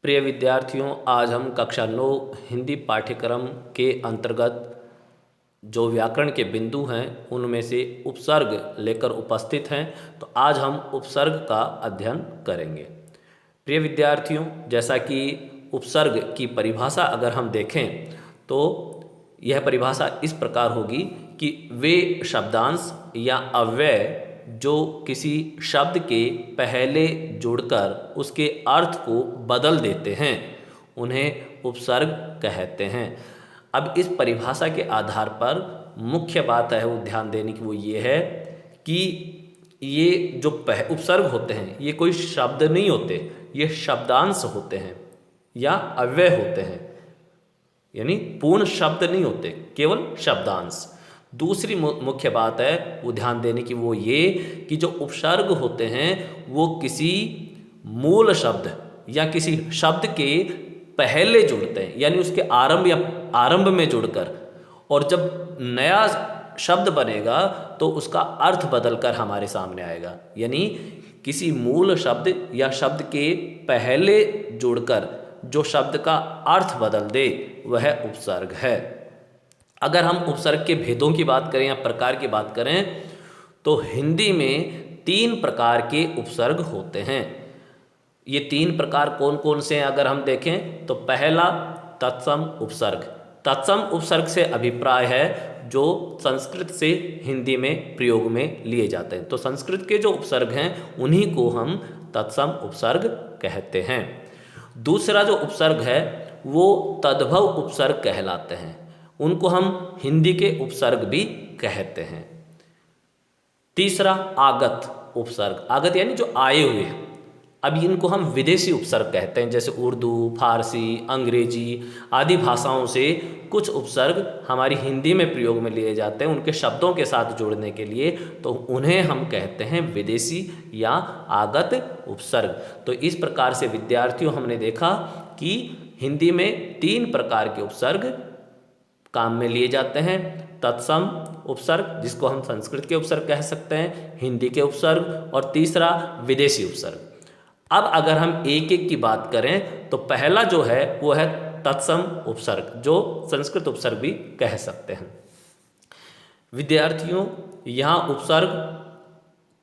प्रिय विद्यार्थियों, आज हम कक्षा 9 हिंदी पाठ्यक्रम के अंतर्गत जो व्याकरण के बिंदु हैं उनमें से उपसर्ग लेकर उपस्थित हैं। तो आज हम उपसर्ग का अध्ययन करेंगे। प्रिय विद्यार्थियों, जैसा कि उपसर्ग की परिभाषा अगर हम देखें तो यह परिभाषा इस प्रकार होगी कि वे शब्दांश या अव्यय जो किसी शब्द के पहले जुड़कर उसके अर्थ को बदल देते हैं उन्हें उपसर्ग कहते हैं। अब इस परिभाषा के आधार पर मुख्य बात है वो ध्यान देने की, वो ये है कि ये जो उपसर्ग होते हैं ये कोई शब्द नहीं होते, ये शब्दांश होते हैं या अव्यय होते हैं, यानी पूर्ण शब्द नहीं होते, केवल शब्दांश। दूसरी मुख्य बात है वो ध्यान देने की, वो ये कि जो उपसर्ग होते हैं वो किसी मूल शब्द या किसी शब्द के पहले जुड़ते हैं, यानी उसके आरंभ में जुड़कर, और जब नया शब्द बनेगा तो उसका अर्थ बदलकर हमारे सामने आएगा। यानी किसी मूल शब्द या शब्द के पहले जुड़कर जो शब्द का अर्थ बदल दे वह उपसर्ग है। अगर हम उपसर्ग के भेदों की बात करें या प्रकार की बात करें तो हिंदी में 3 प्रकार के उपसर्ग होते हैं। ये 3 प्रकार कौन कौन से हैं अगर हम देखें तो पहला तत्सम उपसर्ग। तत्सम उपसर्ग से अभिप्राय है जो संस्कृत से हिंदी में प्रयोग में लिए जाते हैं। तो संस्कृत के जो उपसर्ग हैं उन्हीं को हम तत्सम उपसर्ग कहते हैं। दूसरा जो उपसर्ग है वो तद्भव उपसर्ग कहलाते हैं, उनको हम हिंदी के उपसर्ग भी कहते हैं। तीसरा आगत उपसर्ग, आगत यानी जो आए हुए। अब इनको हम विदेशी उपसर्ग कहते हैं, जैसे उर्दू, फारसी, अंग्रेजी आदि भाषाओं से कुछ उपसर्ग हमारी हिंदी में प्रयोग में लिए जाते हैं उनके शब्दों के साथ जोड़ने के लिए, तो उन्हें हम कहते हैं विदेशी या आगत उपसर्ग। तो इस प्रकार से विद्यार्थियों हमने देखा कि हिंदी में 3 प्रकार के उपसर्ग काम में लिए जाते हैं। तत्सम उपसर्ग जिसको हम संस्कृत के उपसर्ग कह सकते हैं, हिंदी के उपसर्ग, और तीसरा विदेशी उपसर्ग। अब अगर हम एक एक की बात करें तो पहला जो है वो है तत्सम उपसर्ग, जो संस्कृत उपसर्ग भी कह सकते हैं। विद्यार्थियों, यहाँ उपसर्ग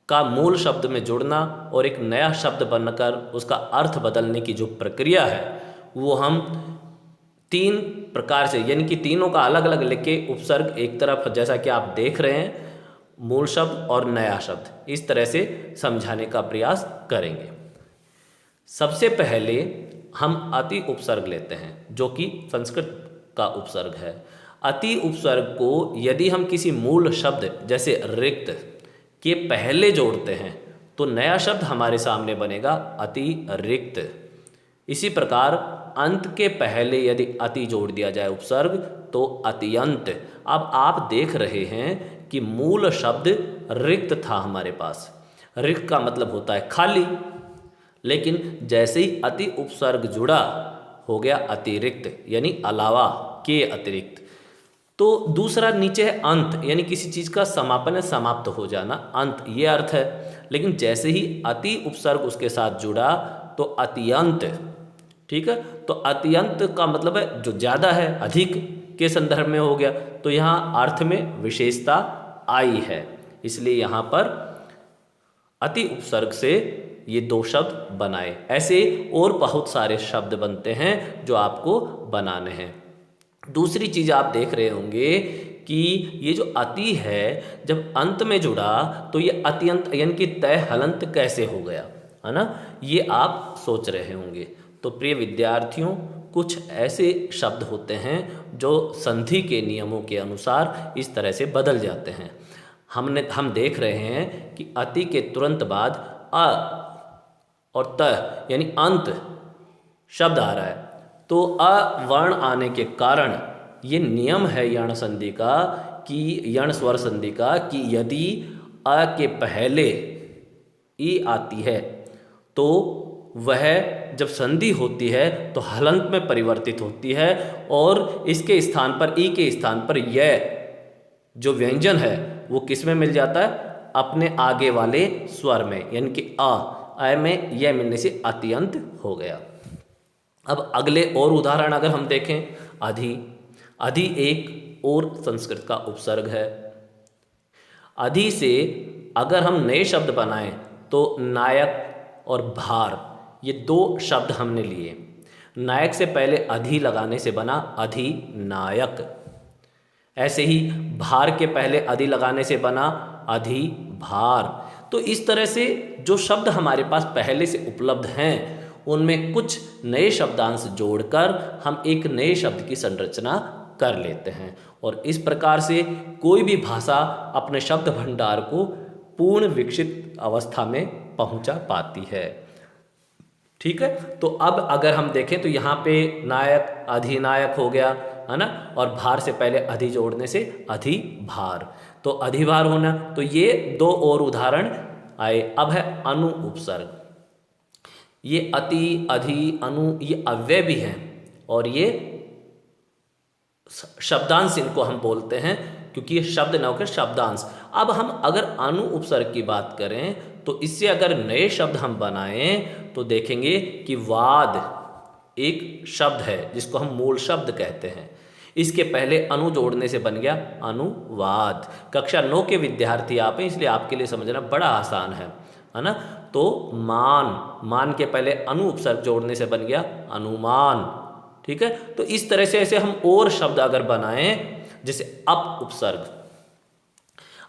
का मूल शब्द में जुड़ना और एक नया शब्द बनकर उसका अर्थ बदलने की जो प्रक्रिया है वो हम 3 प्रकार से, यानी कि तीनों का अलग अलग लेके उपसर्ग एक तरफ, जैसा कि आप देख रहे हैं, मूल शब्द और नया शब्द, इस तरह से समझाने का प्रयास करेंगे। सबसे पहले हम अति उपसर्ग लेते हैं जो कि संस्कृत का उपसर्ग है। अति उपसर्ग को यदि हम किसी मूल शब्द जैसे रिक्त के पहले जोड़ते हैं तो नया शब्द हमारे सामने बनेगा अतिरिक्त। इसी प्रकार अंत के पहले यदि अति जोड़ दिया जाए उपसर्ग तो अत्यंत। अब आप देख रहे हैं कि मूल शब्द रिक्त था हमारे पास, रिक्त का मतलब होता है खाली, लेकिन जैसे ही अति उपसर्ग जुड़ा हो गया अतिरिक्त, यानी अलावा के अतिरिक्त। तो दूसरा नीचे है अंत, यानी किसी चीज़ का समापन है, समाप्त हो जाना, अंत ये अर्थ है। लेकिन जैसे ही अति उपसर्ग उसके साथ जुड़ा तो अत्यंत, ठीक है। तो अत्यंत का मतलब है जो ज़्यादा है, अधिक के संदर्भ में हो गया, तो यहाँ अर्थ में विशेषता आई है, इसलिए यहाँ पर अति उपसर्ग से ये 2 शब्द बनाए। ऐसे और बहुत सारे शब्द बनते हैं जो आपको बनाने हैं। दूसरी चीज़ आप देख रहे होंगे कि ये जो अति है जब अंत में जुड़ा तो ये अत्यंत यानी कि तय हलंत कैसे हो गया, है ना, ये आप सोच रहे होंगे। तो प्रिय विद्यार्थियों, कुछ ऐसे शब्द होते हैं जो संधि के नियमों के अनुसार इस तरह से बदल जाते हैं। हम देख रहे हैं कि अति के तुरंत बाद अ और त यानी अंत शब्द आ रहा है, तो अ वर्ण आने के कारण ये नियम है यण संधि का, कि यण स्वर संधि का, कि यदि अ के पहले ई आती है तो वह जब संधि होती है तो हलंत में परिवर्तित होती है, और इसके स्थान पर, ई के स्थान पर यह जो व्यंजन है वो किस में मिल जाता है, अपने आगे वाले स्वर में, यानी कि अ में यह मिलने से अत्यंत हो गया। अब अगले और उदाहरण अगर हम देखें, अधि। अधि एक और संस्कृत का उपसर्ग है। अधि से अगर हम नए शब्द बनाएं तो नायक और भार, ये दो शब्द हमने लिए। नायक से पहले अधि लगाने से बना अधिनायक। ऐसे ही भार के पहले अधि लगाने से बना अधिभार। तो इस तरह से जो शब्द हमारे पास पहले से उपलब्ध हैं उनमें कुछ नए शब्दांश जोड़कर हम एक नए शब्द की संरचना कर लेते हैं, और इस प्रकार से कोई भी भाषा अपने शब्द भंडार को पूर्ण विकसित अवस्था में पहुंचा पाती है। ठीक है, तो अब अगर हम देखें तो यहाँ पे नायक अधिनायक हो गया, है ना, और भार से पहले अधि जोड़ने से अधिभार, तो अधिभार होना। तो ये दो और उदाहरण आए। अब है अनु उपसर्ग। ये अति, अधि, अनु, ये अव्यय भी हैं और ये शब्दांश इनको हम बोलते हैं, क्योंकि ये शब्द न होकर शब्दांश। अब हम अगर अनु उपसर्ग की बात करें तो इससे अगर नए शब्द हम बनाएं तो देखेंगे कि वाद एक शब्द है जिसको हम मूल शब्द कहते हैं। इसके पहले अनु जोड़ने से बन गया अनुवाद। कक्षा 9 के विद्यार्थी आप हैं, इसलिए आपके लिए समझना बड़ा आसान है ना। तो मान, मान के पहले अनु उपसर्ग जोड़ने से बन गया अनुमान। ठीक है, तो इस तरह से ऐसे हम और शब्द अगर बनाएं, जैसे अप उपसर्ग।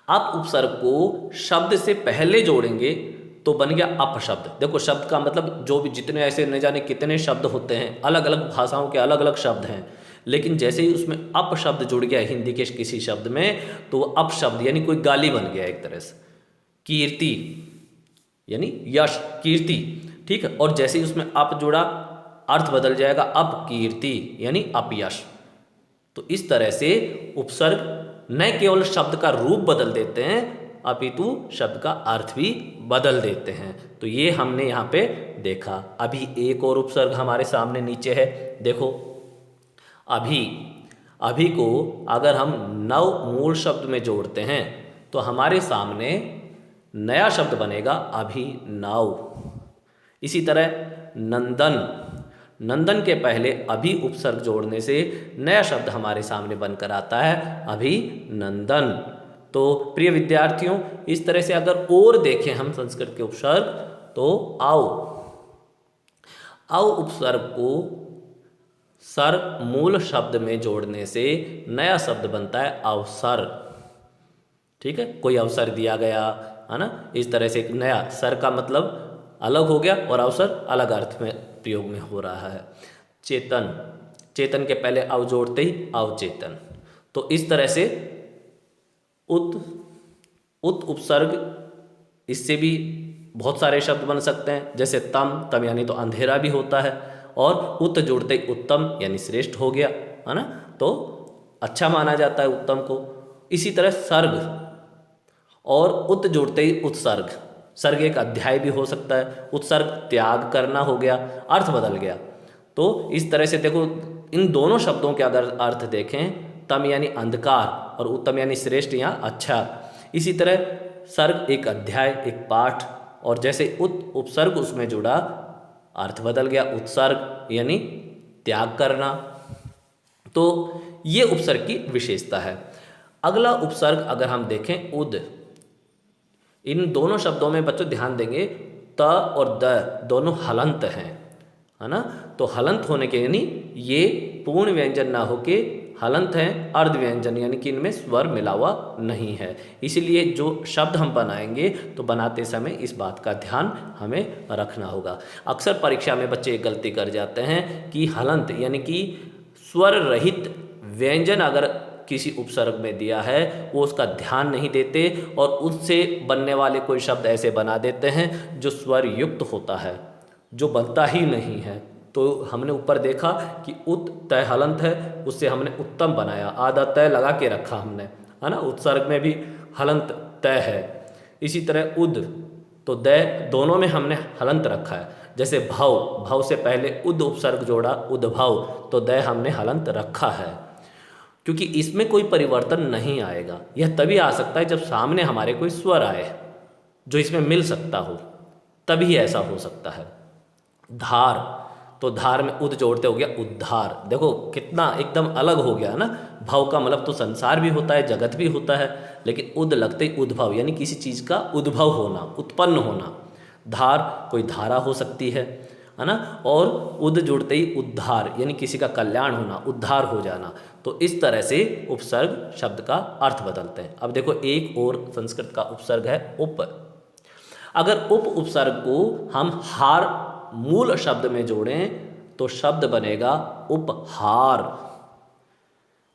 अप उपसर्ग को शब्द से पहले जोड़ेंगे तो बन गया अपशब्द। देखो शब्द का मतलब जो भी जितने ऐसे न जाने कितने शब्द होते हैं, अलग अलग भाषाओं के अलग अलग शब्द हैं, लेकिन जैसे ही उसमें अपशब्द जुड़ गया हिंदी के किसी शब्द में तो वो अपशब्द यानी कोई गाली बन गया एक तरह से। कीर्ति यानी यश, कीर्ति। ठीक है, और जैसे ही उसमें अप जुड़ा अर्थ बदल जाएगा अपकीर्ति यानी अपयश। तो इस तरह से उपसर्ग न केवल शब्द का रूप बदल देते हैं अपितु शब्द का अर्थ भी बदल देते हैं। तो ये हमने यहाँ पे देखा। अभी एक और उपसर्ग हमारे सामने नीचे है, देखो अभी। अभी को अगर हम नव मूल शब्द में जोड़ते हैं तो हमारे सामने नया शब्द बनेगा अभिनव। इसी तरह नंदन, नंदन के पहले अभी उपसर्ग जोड़ने से नया शब्द हमारे सामने बनकर आता है अभिनंदन। तो प्रिय विद्यार्थियों, इस तरह से अगर और देखें हम संस्कृत के उपसर्ग तो आओ। आओ उपसर्ग को सर मूल शब्द में जोड़ने से नया शब्द बनता है अवसर। ठीक है, कोई अवसर दिया गया है ना, इस तरह से एक नया, सर का मतलब अलग हो गया और अवसर अलग अर्थ में प्रयोग में हो रहा है। चेतन, चेतन के पहले अव जोड़ते ही अवचेतन। तो इस तरह से उत उपसर्ग, इससे भी बहुत सारे शब्द बन सकते हैं, जैसे तम, तम यानी तो अंधेरा भी होता है, और उत जोड़ते ही उत्तम यानी श्रेष्ठ हो गया, है ना, तो अच्छा माना जाता है उत्तम को। इसी तरह सर्ग और उत जोड़ते ही उत्सर्ग, सर्ग एक अध्याय भी हो सकता है, उत्सर्ग त्याग करना हो गया, अर्थ बदल गया। तो इस तरह से देखो इन दोनों शब्दों के अगर अर्थ देखें, तम यानी अंधकार और उत्तम यानी श्रेष्ठ या अच्छा। इसी तरह सर्ग एक अध्याय, एक पाठ, और जैसे उत उपसर्ग उसमें जुड़ा अर्थ बदल गया, उत्सर्ग यानी त्याग करना। तो ये उपसर्ग की विशेषता है। अगला उपसर्ग अगर हम देखें उद, इन दोनों शब्दों में बच्चों ध्यान देंगे त और द दोनों हलंत हैं, है ना। तो हलंत होने के यानी ये पूर्ण व्यंजन ना होके हलंत हैं, अर्ध व्यंजन यानी कि इनमें स्वर मिला हुआ नहीं है। इसलिए जो शब्द हम बनाएंगे तो बनाते समय इस बात का ध्यान हमें रखना होगा। अक्सर परीक्षा में बच्चे एक गलती कर जाते हैं कि हलंत यानी कि स्वर रहित व्यंजन अगर किसी उपसर्ग में दिया है वो उसका ध्यान नहीं देते और उससे बनने वाले कोई शब्द ऐसे बना देते हैं जो स्वर युक्त होता है, जो बनता ही नहीं है। तो हमने ऊपर देखा कि उत तय हलंत है, उससे हमने उत्तम बनाया, आधा तय लगा के रखा हमने, है ना। उत्सर्ग में भी हलंत तय है। इसी तरह उद तो दय, दोनों में हमने हलंत रखा है। जैसे भव, भव से पहले उद उपसर्ग जोड़ा उद्भव, तो दय हमने हलंत रखा है, क्योंकि इसमें कोई परिवर्तन नहीं आएगा। यह तभी आ सकता है जब सामने हमारे कोई स्वर आए जो इसमें मिल सकता हो, तभी ऐसा हो सकता है। धार, तो धार में उद जोड़ते हो गया उद्धार। देखो कितना एकदम अलग हो गया ना। भव का मतलब तो संसार भी होता है, जगत भी होता है, लेकिन उद लगते ही उद्भव, यानी किसी चीज़ का उद्भव होना, उत्पन्न होना। धार कोई धारा हो सकती है ना, और उद जुड़ते ही उद्धार, यानी किसी का कल्याण होना, उद्धार हो जाना। तो इस तरह से उपसर्ग शब्द का अर्थ बदलते हैं। अब देखो एक और संस्कृत का उपसर्ग है उप। अगर उप उपसर्ग को हम हार मूल शब्द में जोड़ें तो शब्द बनेगा उपहार,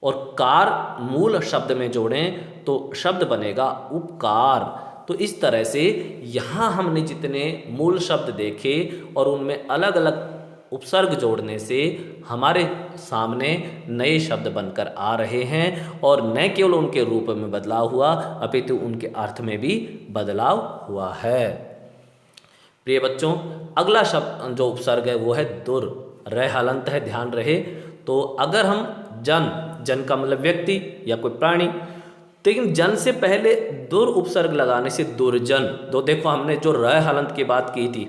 और कार मूल शब्द में जोड़ें तो शब्द बनेगा उपकार। तो इस तरह से यहाँ हमने जितने मूल शब्द देखे और उनमें अलग अलग उपसर्ग जोड़ने से हमारे सामने नए शब्द बनकर आ रहे हैं, और न केवल उनके रूप में बदलाव हुआ अपितु उनके अर्थ में भी बदलाव हुआ है। प्रिय बच्चों, अगला शब्द जो उपसर्ग है वो है दुर। र हलंत है, ध्यान रहे। तो अगर हम जन का मतलब व्यक्ति या कोई प्राणी, लेकिन जन से पहले दुर उपसर्ग लगाने से दुर्जन। तो देखो हमने जो र हलंत की बात की थी,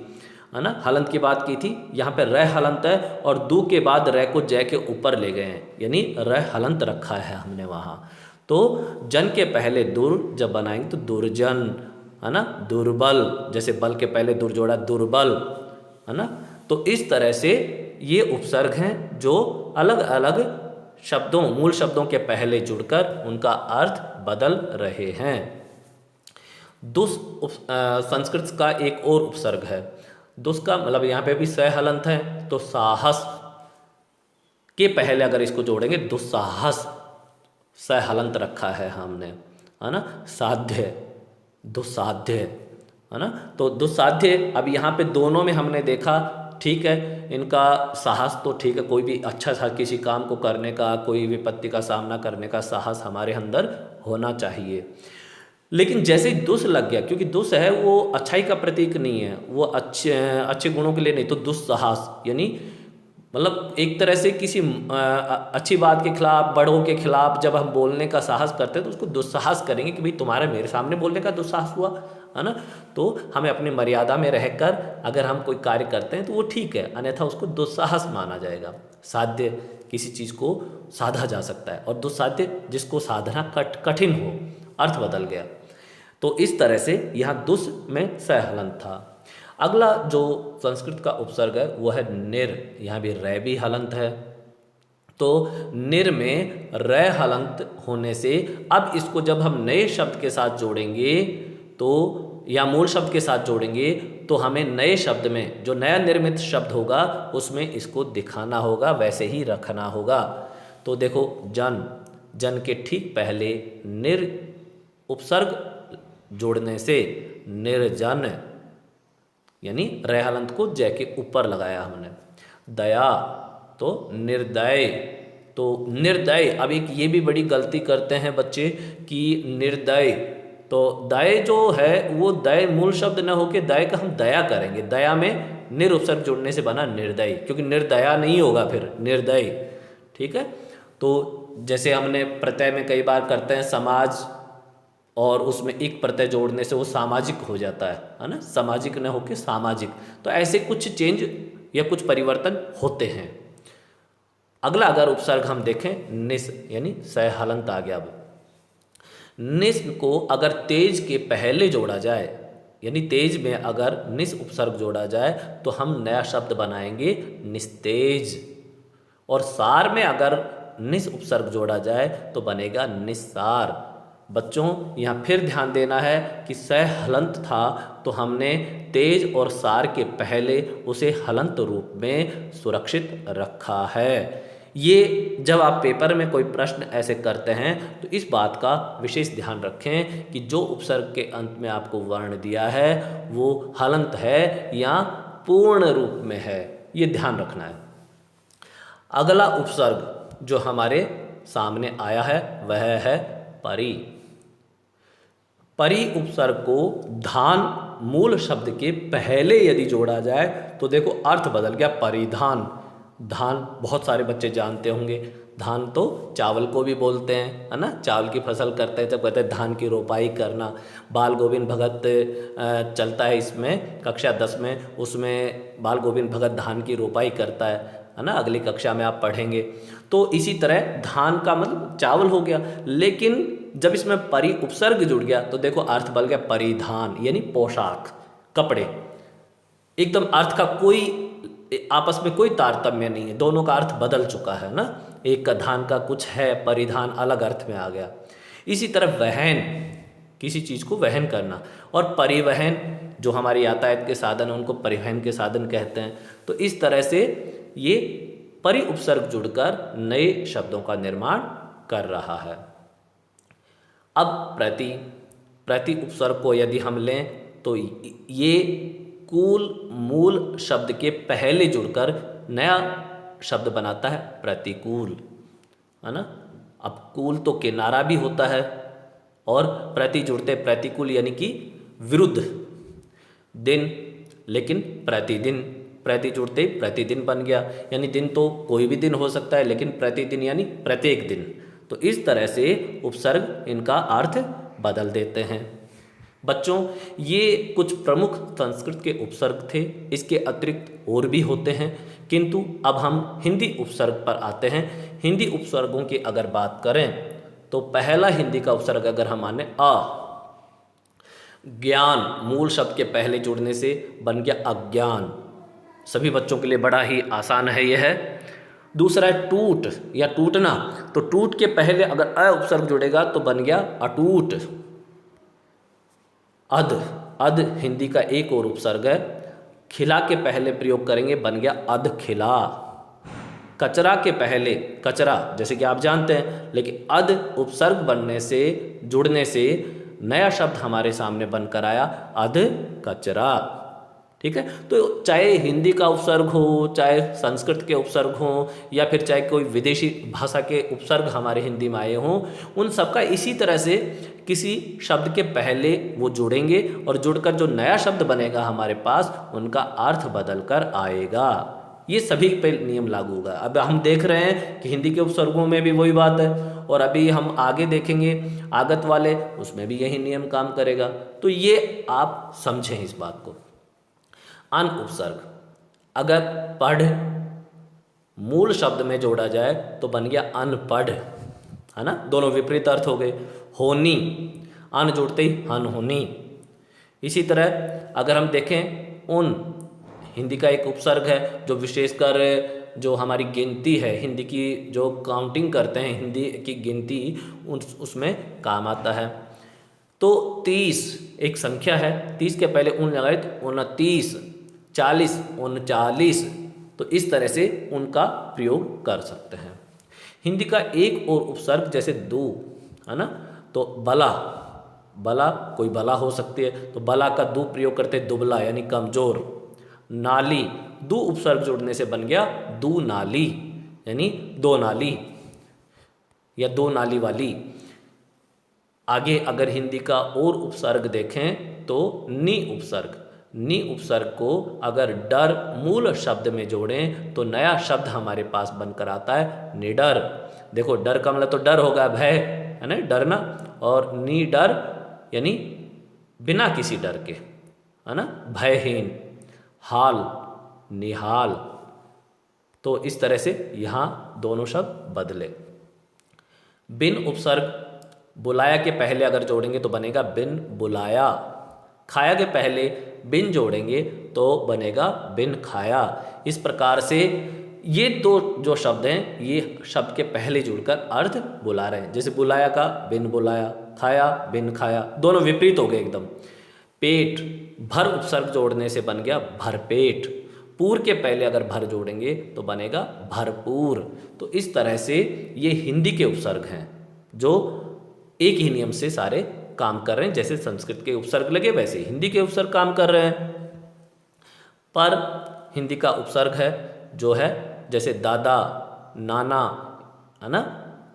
है ना, हलंत की बात की थी, यहाँ पे र हलंत है और दू के बाद र को जय के ऊपर ले गए हैं, यानी र हलंत रखा है हमने वहाँ। तो जन के पहले दुर जब बनाएंगे तो दुर्जन, है ना, दुर्बल, जैसे बल के पहले दुर जोड़ा दुर्बल, है ना। तो इस तरह से ये उपसर्ग हैं जो अलग अलग शब्दों, मूल शब्दों के पहले जुड़कर उनका अर्थ बदल रहे हैं। संस्कृत का एक और उपसर्ग है दुस का मतलब यहाँ पे भी स हलंत है, तो साहस के पहले अगर इसको जोड़ेंगे दुस्साहस, स हलंत रखा है हमने, है ना। साध्य, दुस्साध्य, है ना। तो दुस्साध्य, अब यहाँ पे दोनों में हमने देखा, ठीक है, इनका साहस तो ठीक है, कोई भी अच्छा सा किसी काम को करने का, कोई विपत्ति का सामना करने का साहस हमारे अंदर होना चाहिए। लेकिन जैसे ही दुस लग गया, क्योंकि दुस है वो अच्छाई का प्रतीक नहीं है, वो अच्छे गुणों के लिए नहीं, तो दुस्साहस यानी मतलब एक तरह से किसी अच्छी बात के खिलाफ, बड़ों के खिलाफ जब हम बोलने का साहस करते हैं तो उसको दुस्साहस करेंगे कि भाई तुम्हारा मेरे सामने बोलने का दुस्साहस हुआ, है ना। तो हमें अपनी मर्यादा में रहकर अगर हम कोई कार्य करते हैं तो वो ठीक है, अन्यथा उसको दुस्साहस माना जाएगा। साध्य, किसी चीज़ को साधा जा सकता है, और दुस्साध्य जिसको साधना कठिन हो, अर्थ बदल गया। तो इस तरह से यहाँ दुस में स हलंत था। अगला जो संस्कृत का उपसर्ग है वो है निर। यहाँ भी रै भी हलंत है, तो निर में रै हलंत होने से अब इसको जब हम नए शब्द के साथ जोड़ेंगे तो, या मूल शब्द के साथ जोड़ेंगे तो हमें नए शब्द में जो नया निर्मित शब्द होगा उसमें इसको दिखाना होगा, वैसे ही रखना होगा। तो देखो जन के ठीक पहले निर उपसर्ग जोड़ने से निर्जन, यानी रै हलंत को जय के ऊपर लगाया हमने। दया, तो निर्दय, तो निर्दय। अब एक ये भी बड़ी गलती करते हैं बच्चे कि निर्दय, तो दय जो है वो दय मूल शब्द न होके दय का हम दया करेंगे, दया में निर उपसर्ग जोड़ने से बना निर्दय, क्योंकि निर्दया नहीं होगा फिर निर्दय, ठीक है। तो जैसे हमने प्रत्यय में कई बार करते हैं समाज, और उसमें एक प्रत्यय जोड़ने से वो सामाजिक हो जाता है ना, सामाजिक न होके सामाजिक। तो ऐसे कुछ चेंज या कुछ परिवर्तन होते हैं। अगला अगर उपसर्ग हम देखें निस, यानी स हलंत आ गया। अब निस को अगर तेज के पहले जोड़ा जाए, यानी तेज में अगर निस उपसर्ग जोड़ा जाए तो हम नया शब्द बनाएंगे निस्तेज, और सार में अगर निस उपसर्ग जोड़ा जाए तो बनेगा निस्सार। बच्चों यहाँ फिर ध्यान देना है कि स हलंत था तो हमने तेज और सार के पहले उसे हलंत रूप में सुरक्षित रखा है। ये जब आप पेपर में कोई प्रश्न ऐसे करते हैं तो इस बात का विशेष ध्यान रखें कि जो उपसर्ग के अंत में आपको वर्ण दिया है वो हलंत है या पूर्ण रूप में है, ये ध्यान रखना है। अगला उपसर्ग जो हमारे सामने आया है वह है परि। परि उपसर्ग को धान मूल शब्द के पहले यदि जोड़ा जाए तो देखो अर्थ बदल गया परिधान। धान बहुत सारे बच्चे जानते होंगे, धान तो चावल को भी बोलते हैं, है ना, चावल की फसल करते हैं जब कहते हैं धान की रोपाई करना। बाल गोविंद भगत चलता है इसमें कक्षा 10 में, उसमें बाल गोविंद भगत धान की रोपाई करता है ना, अगली कक्षा में आप पढ़ेंगे। तो इसी तरह धान का मतलब चावल हो गया, लेकिन जब इसमें परि उपसर्ग जुड़ गया तो देखो अर्थ बदल गया, परिधान यानी पोशाक, कपड़े। एकदम अर्थ का कोई आपस में कोई तारतम्य नहीं है, दोनों का अर्थ बदल चुका है ना, एक का धान का कुछ है, परिधान अलग अर्थ में आ गया। इसी तरह वहन, किसी चीज़ को वहन करना, और परिवहन जो हमारी यातायात के साधन है उनको परिवहन के साधन कहते हैं। तो इस तरह से ये परि उपसर्ग जुड़कर नए शब्दों का निर्माण कर रहा है। अब प्रति उपसर्ग को यदि हम लें तो ये कुल मूल शब्द के पहले जुड़कर नया शब्द बनाता है प्रतिकूल, है ना। अब कूल तो किनारा भी होता है, और प्रति जुड़ते प्रतिकूल यानी कि विरुद्ध, दिन, लेकिन प्रतिदिन, प्रति जुड़ते प्रतिदिन बन गया, यानी दिन तो कोई भी दिन हो सकता है, लेकिन प्रतिदिन यानी प्रत्येक दिन। तो इस तरह से उपसर्ग इनका अर्थ बदल देते हैं। बच्चों, ये कुछ प्रमुख संस्कृत के उपसर्ग थे, इसके अतिरिक्त और भी होते हैं, किंतु अब हम हिंदी उपसर्ग पर आते हैं। हिंदी उपसर्गों की अगर बात करें तो पहला हिंदी का उपसर्ग अगर हम माने अ, ज्ञान मूल शब्द के पहले जुड़ने से बन गया अज्ञान। सभी बच्चों के लिए बड़ा ही आसान है यह है। दूसरा है टूट या टूटना, तो टूट के पहले अगर अ उपसर्ग जुड़ेगा तो बन गया अटूट। अध हिंदी का एक और उपसर्ग है, खिला के पहले प्रयोग करेंगे बन गया अध खिला। कचरा के पहले कचरा जैसे कि आप जानते हैं, लेकिन अध उपसर्ग बनने से जुड़ने से नया शब्द हमारे सामने बनकर आया अध कचरा। ठीक है, तो चाहे हिंदी का उपसर्ग हो, चाहे संस्कृत के उपसर्ग हो, या फिर चाहे कोई विदेशी भाषा के उपसर्ग हमारे हिंदी में आए हों, उन सबका इसी तरह से किसी शब्द के पहले वो जुड़ेंगे, और जुड़कर जो नया शब्द बनेगा हमारे पास उनका अर्थ बदल कर आएगा। ये सभी पे नियम लागू होगा। अब हम देख रहे हैं कि हिंदी के उपसर्गों में भी वही बात है, और अभी हम आगे देखेंगे आगत वाले, उसमें भी यही नियम काम करेगा। तो ये आप समझें इस बात को। अन उपसर्ग अगर पढ़ मूल शब्द में जोड़ा जाए तो बन गया अनपढ़, है ना, दोनों विपरीत अर्थ हो गए। होनी, अन जोड़ते ही हन होनी। इसी तरह अगर हम देखें उन, हिंदी का एक उपसर्ग है जो विशेषकर जो हमारी गिनती है, हिंदी की जो काउंटिंग करते हैं, हिंदी की गिनती उसमें काम आता है। तो 30 एक संख्या है, 30 के पहले उन लगाए तो 29, 40 39, तो इस तरह से उनका प्रयोग कर सकते हैं। हिंदी का एक और उपसर्ग जैसे दो, है ना, तो बला, बला कोई बला हो सकती है, तो बला का दो प्रयोग करते दुबला यानी कमजोर। नाली, दो उपसर्ग जोड़ने से बन गया दो नाली यानी दो नाली या दो नाली वाली। आगे अगर हिंदी का और उपसर्ग देखें तो नी उपसर्ग, नी उपसर्ग को अगर डर मूल शब्द में जोड़ें तो नया शब्द हमारे पास बनकर आता है निडर। देखो डर का मतलब तो डर होगा, भय, है ना, डरना, और नी डर यानी बिना किसी डर के, है ना, भयहीन। हाल, निहाल। तो इस तरह से यहाँ दोनों शब्द बदले। बिन उपसर्ग बुलाया के पहले अगर जोड़ेंगे तो बनेगा बिन बुलाया। खाया के पहले बिन जोड़ेंगे तो बनेगा बिन खाया। इस प्रकार से ये दो जो शब्द हैं ये शब्द के पहले जुड़कर अर्थ बुला रहे हैं। जैसे बुलाया का बिन बुलाया, खाया बिन खाया, दोनों विपरीत हो गए एकदम। पेट, भर उपसर्ग जोड़ने से बन गया भरपेट। पूर के पहले अगर भर जोड़ेंगे तो बनेगा भरपूर। तो इस तरह से ये हिंदी के उपसर्ग हैं जो एक ही नियम से सारे काम कर रहे हैं। जैसे संस्कृत के उपसर्ग लगे वैसे हिंदी के उपसर्ग काम कर रहे हैं। पर हिंदी का उपसर्ग है जो है जैसे दादा, नाना, है ना,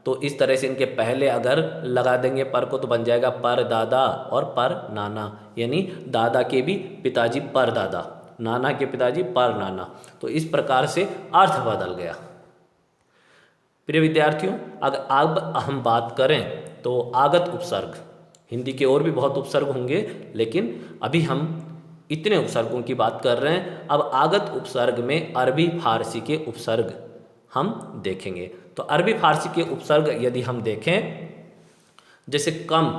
तो इस तरह से इनके पहले अगर लगा देंगे पर को तो बन जाएगा पर दादा और पर नाना, यानी दादा के भी पिताजी पर दादा, नाना के पिताजी पर नाना। तो इस प्रकार से अर्थ बदल गया। प्रिय विद्यार्थियों, अगर अब हम बात करें तो आगत उपसर्ग, हिंदी के और भी बहुत उपसर्ग होंगे, लेकिन अभी हम इतने उपसर्गों की बात कर रहे हैं। अब आगत उपसर्ग में अरबी फारसी के उपसर्ग हम देखेंगे। तो अरबी फारसी के उपसर्ग यदि हम देखें, जैसे कम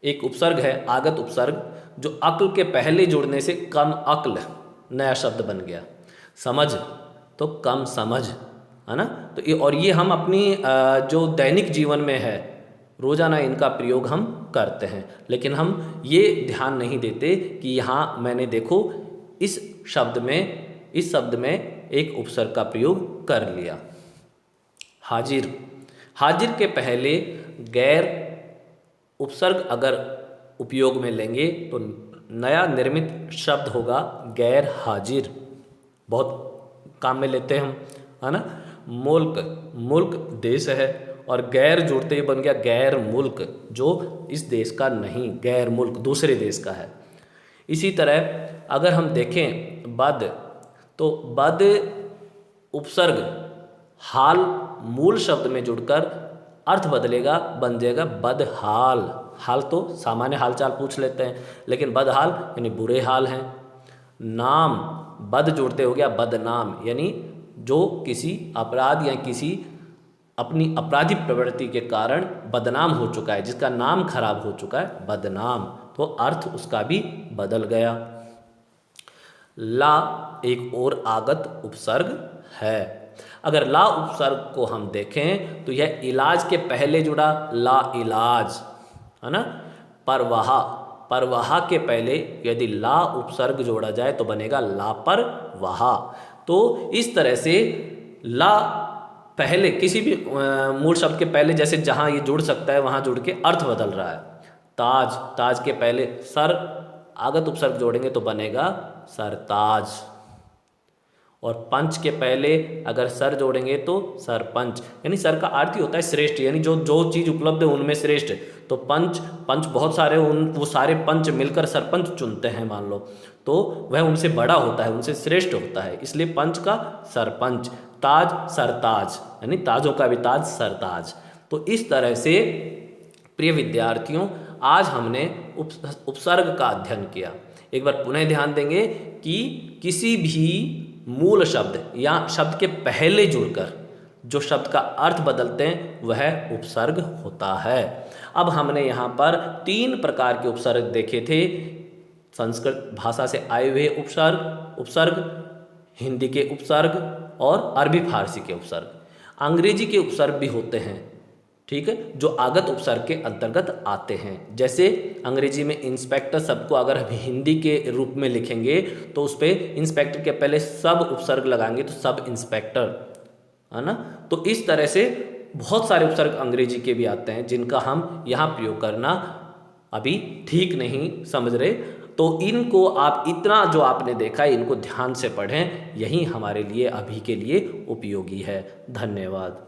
एक उपसर्ग है, आगत उपसर्ग, जो अक्ल के पहले जुड़ने से कम अक्ल नया शब्द बन गया। समझ तो कम समझ, है ना। तो ये हम अपनी जो दैनिक जीवन में है, रोज़ाना इनका प्रयोग हम करते हैं, लेकिन हम ये ध्यान नहीं देते कि यहाँ मैंने देखो इस शब्द में एक उपसर्ग का प्रयोग कर लिया। हाजिर, हाजिर के पहले गैर उपसर्ग अगर उपयोग में लेंगे तो नया निर्मित शब्द होगा गैर हाजिर। बहुत काम में लेते हैं हम, है ना। मुल्क, मुल्क देश है, और गैर जुड़ते ही बन गया गैर मुल्क, जो इस देश का नहीं, गैर मुल्क दूसरे देश का है। इसी तरह अगर हम देखें बद, तो बद उपसर्ग हाल मूल शब्द में जुड़कर अर्थ बदलेगा, बन जाएगा बदहाल। हाल तो सामान्य हालचाल पूछ लेते हैं, लेकिन बदहाल यानी बुरे हाल हैं। नाम, बद जुड़ते हो गया बदनाम, यानी जो किसी अपराध या किसी अपनी आपराधिक प्रवृत्ति के कारण बदनाम हो चुका है, जिसका नाम खराब हो चुका है, बदनाम, तो अर्थ उसका भी बदल गया। ला एक और आगत उपसर्ग है। अगर ला उपसर्ग को हम देखें तो यह इलाज के पहले जुड़ा ला इलाज, है ना। परवाहा, परवाहा के पहले यदि ला उपसर्ग जोड़ा जाए तो बनेगा लापरवाहा। तो इस तरह से ला पहले किसी भी मूल शब्द के पहले, जैसे जहाँ ये जुड़ सकता है वहाँ जुड़ के अर्थ बदल रहा है। ताज, ताज के पहले सर आगत उपसर्ग जोड़ेंगे तो बनेगा सरताज। और पंच के पहले अगर सर जोड़ेंगे तो सरपंच, यानी सर का अर्थ ही होता है श्रेष्ठ, यानी जो जो चीज़ उपलब्ध है उनमें श्रेष्ठ। तो पंच, पंच बहुत सारे, वो सारे पंच मिलकर सरपंच चुनते हैं मान लो, तो वह उनसे बड़ा होता है, उनसे श्रेष्ठ होता है, इसलिए पंच का सरपंच। ताज सरताज, यानी ताजों का भी ताज सरताज। तो इस तरह से प्रिय विद्यार्थियों, आज हमने उपसर्ग का अध्ययन किया। एक बार पुनः ध्यान देंगे कि किसी भी मूल शब्द या शब्द के पहले जुड़कर जो शब्द का अर्थ बदलते हैं वह उपसर्ग होता है। अब हमने यहाँ पर 3 प्रकार के उपसर्ग देखे थे। संस्कृत भाषा से आए हुए उपसर्ग, हिंदी के उपसर्ग और अरबी फारसी के उपसर्ग। अंग्रेजी के उपसर्ग भी होते हैं, ठीक है, जो आगत उपसर्ग के अंतर्गत आते हैं। जैसे अंग्रेजी में इंस्पेक्टर शब्द को अगर हम हिंदी के रूप में लिखेंगे तो उस पर इंस्पेक्टर के पहले सब उपसर्ग लगाएंगे तो सब इंस्पेक्टर, है ना। तो इस तरह से बहुत सारे उपसर्ग अंग्रेजी के भी आते हैं जिनका हम यहाँ प्रयोग करना अभी ठीक नहीं समझ रहे। तो इनको आप इतना जो आपने देखा है इनको ध्यान से पढ़ें, यही हमारे लिए अभी के लिए उपयोगी है। धन्यवाद।